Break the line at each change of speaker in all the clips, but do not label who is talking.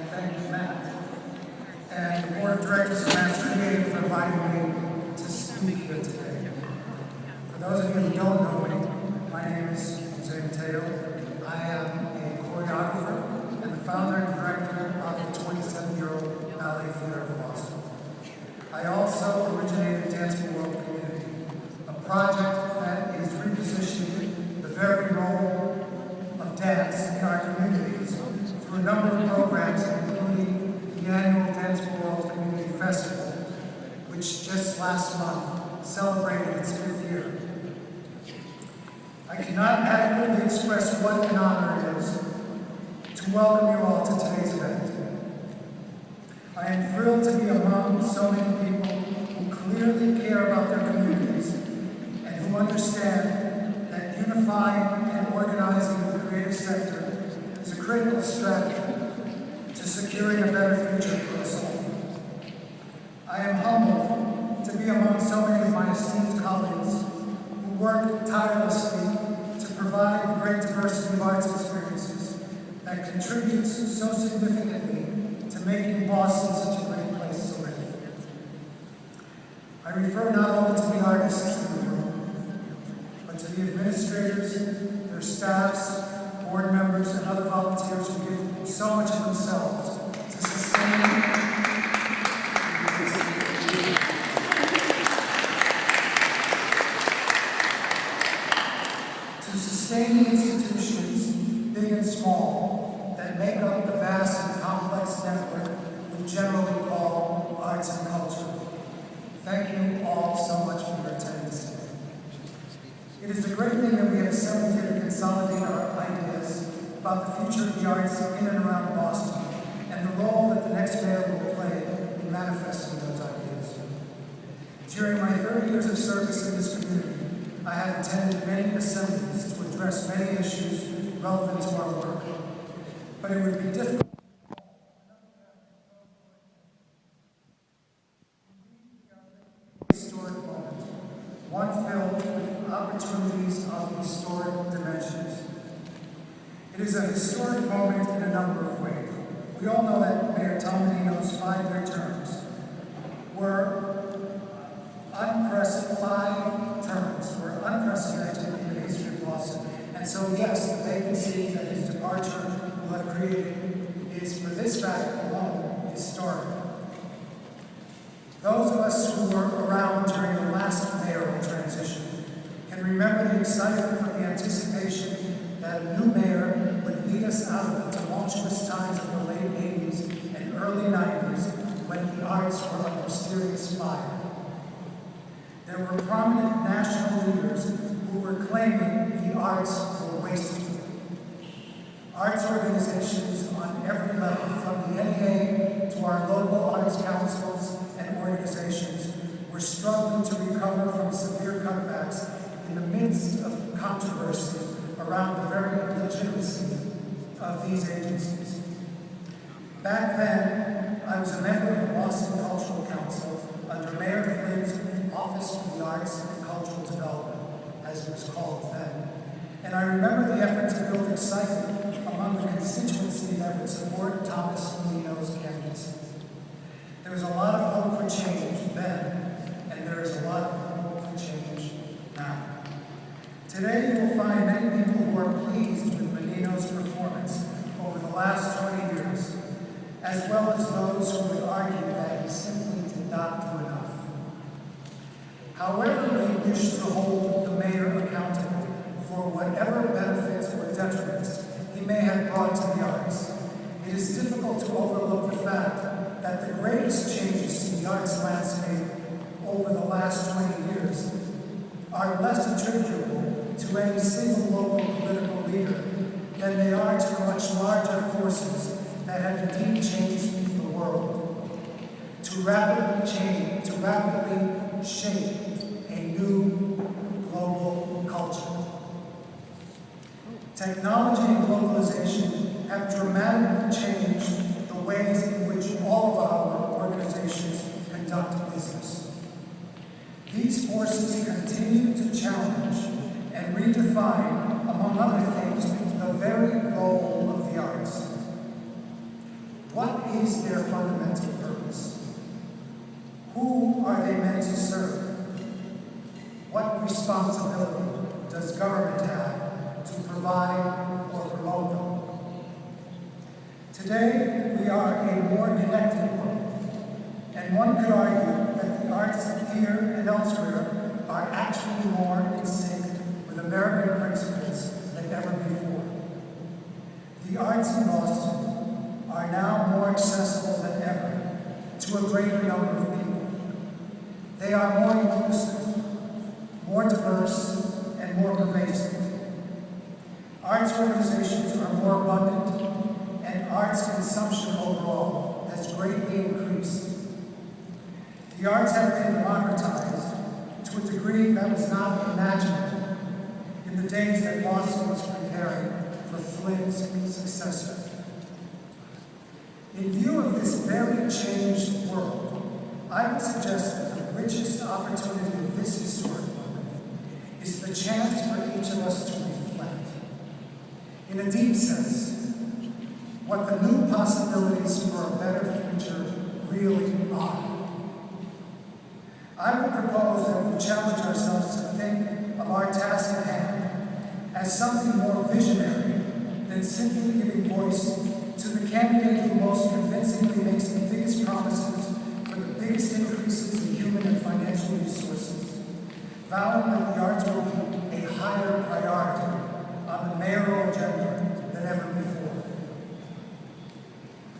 thank you, Matt, and the Board of Directors of Matt's Creative for inviting me to speak here today. For those of you who don't know me, my name is Mateo. I am a choreographer and the founder and director of the 27-year-old Ballet Theater of Boston. I also originated Dancing World Community, a project that is repositioning the very role of dance in our communities through a number of programs, including the annual Dance World Community Festival, which just last month celebrated its 5th year. I cannot adequately express what an honor it is to welcome you all to today's event. I am thrilled to be among so many people who clearly care about their communities and who understand that unifying and organizing the creative sector is a critical strategy to securing a better future for us all. I am humbled to be among so many of my esteemed colleagues who work tirelessly to provide the great diversity of arts experiences that contributes so significantly to making Boston such a great place to live. I refer not only to the artists in the room, but to the administrators, their staffs, board members, and other volunteers who give so much of themselves to sustain the institutions, big and small, that make up the vast and complex network we generally call arts and culture. Thank you all so much for your attendance today. It is a great thing that we have assembled here to consolidate our ideas about the future of the arts in and around Boston and the role that the next mayor will play in manifesting those ideas. During my 30 years of service in this community, I have attended many assemblies to address many issues relevant to our work, but it would be difficult. Historic moment, one filled with opportunities of historic dimensions. It is a historic moment in a number of ways. We all know that Mayor Tom Menino's 5-year terms were unprecedented in the history of Boston. And so, yes, the vacancy that his departure will have created is, for this fact alone, historic. Those of us who were around during the last mayoral transition can remember the excitement from the anticipation that a new mayor would lead us out of the tumultuous times of the late 80s and early 90s when the arts were under serious fire. There were prominent national leaders who were claiming the arts were wasted. Arts organizations on every level, from the NEA to our local arts councils and organizations, were struggling to recover from severe cutbacks in the midst of controversy around the very legitimacy of these agencies. Back then, I was a member of the Boston Cultural Council under Mayor Flynn's Office for the Arts and Cultural Development, as it was called then. And I remember the effort to build excitement among the constituency that would support Thomas Menino's candidacy. There was a lot of hope for change then, and there is a lot of hope for change now. Today, you will find many people who are pleased with Menino's performance over the last 20 years, as well as those who would argue that he simply did not do enough. However we wish to hold the mayor accountable for whatever benefits or detriments he may have brought to the arts, it is difficult to overlook the fact that the greatest changes to the arts landscape over the last 20 years are less attributable to any single local political leader than they are to much larger forces that have indeed changed the world, to rapidly shape a new global culture. Technology and globalization have dramatically changed the ways in which all of our organizations conduct business. These forces continue to challenge and redefine, among other things, the very role of the arts. What is their fundamental purpose? Who are they meant to serve? What responsibility does government have to provide or promote them? Today, we are a more connected world, and one could argue that the arts here and elsewhere are actually more in sync with American principles than ever before. The arts in Boston are now more accessible than ever to a greater number of people. They are more inclusive, more diverse, and more pervasive. Arts organizations are more abundant, and arts consumption overall has greatly increased. The arts have been democratized to a degree that was not imaginable in the days that Boston was preparing for Flynn's successor. In view of this very changed world, I would suggest that the richest opportunity of this historic moment is the chance for each of us to reflect, in a deep sense, what the new possibilities for a better future really are. I would propose that we challenge ourselves to think of our task at hand as something more visionary than simply giving voice to the candidate who most convincingly makes the biggest promises for the biggest increases in human and financial resources, vowing that the arts will be a higher priority on the mayoral agenda than ever before.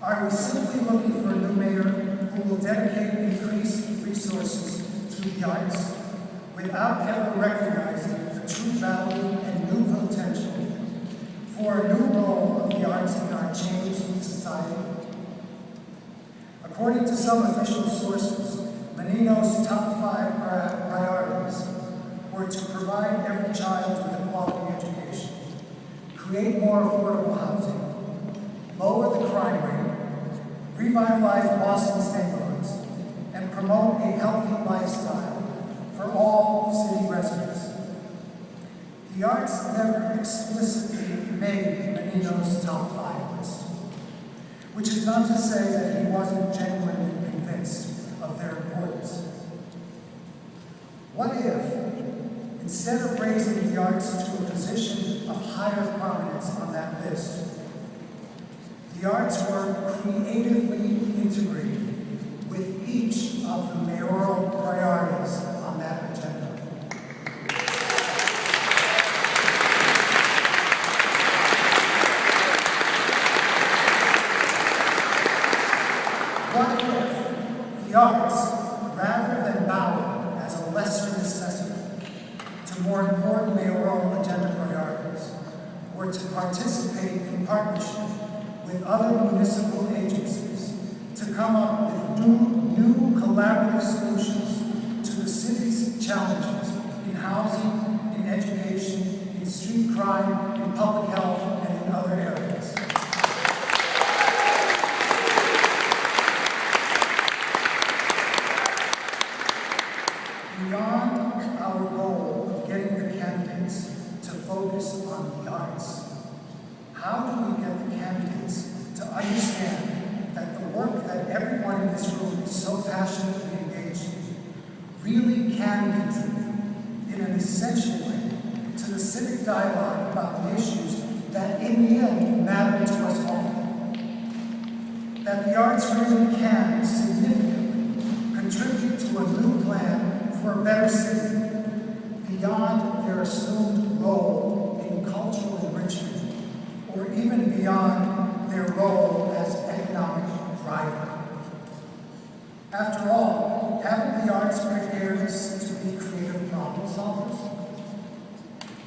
Are we simply looking for a new mayor who will dedicate increased resources to the arts without ever recognizing the true value and new potential for a new role of the arts in our changed society? According to some official sources, Menino's top 5 priorities were to provide every child with a quality education, create more affordable housing, lower the crime rate, revitalize Boston's neighborhoods, and promote a healthy lifestyle for all city residents. The arts never explicitly made Menino's top 5 list, which is not to say that he wasn't genuinely convinced of their importance. What if, instead of raising the arts to a position of higher prominence on that list, the arts were creatively integrated with each of the mayoral priorities on that agenda? What if the arts, rather than bowing as a lesser necessity to more important mayoral agenda priorities, were to participate in partnership with other municipal agencies to come up with new collaborative solutions to the city's challenges in housing, in education, in street crime, in public health, and in other areas? Beyond our goal of getting the candidates to focus on the arts, how do we get the candidates to understand that the work that everyone in this room is so passionately engaged in really can contribute in an essential way to the civic dialogue about the issues that in the end matter to us all? That the arts really can significantly contribute to a new plan for a better city beyond their assumed role in cultural enrichment, or even beyond their role as economic driver. After all, haven't the arts prepared us to be creative problem solvers?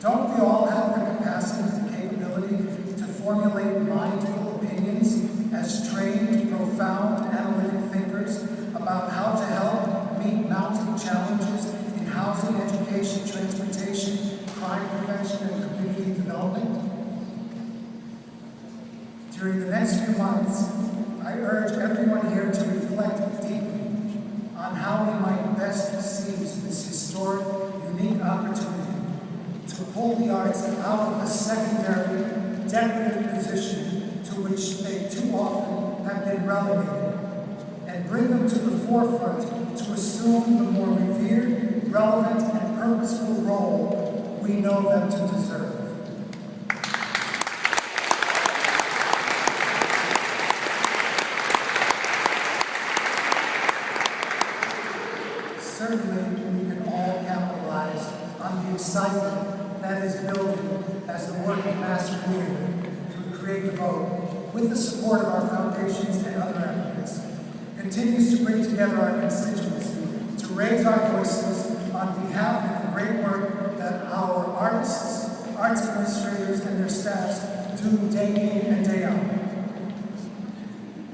Don't we all have the capacity and capability to formulate mindful opinions as trained, profound, analytic thinkers about how to help meet mounting challenges in housing, education, transportation, crime prevention, and community development? During the next few months, I urge everyone here to reflect deeply on how we might best seize this historic, unique opportunity to pull the arts out of the secondary, decorative position to which they too often have been relegated delegated, and bring them to the forefront to assume the more revered, relevant, and purposeful role we know them to deserve. Certainly, we can all capitalize on the excitement that is building as the working master leader through Create the Vote, with the support of our foundations and other advocates, continues to bring together our constituency to raise our voices on behalf of the great work that our artists, arts administrators, and their staffs do day in and day out.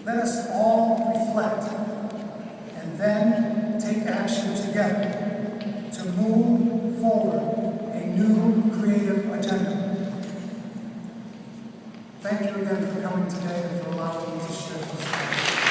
Let us all reflect and then take action together to move forward a new creative agenda. Thank you again for coming today and for allowing me to share this.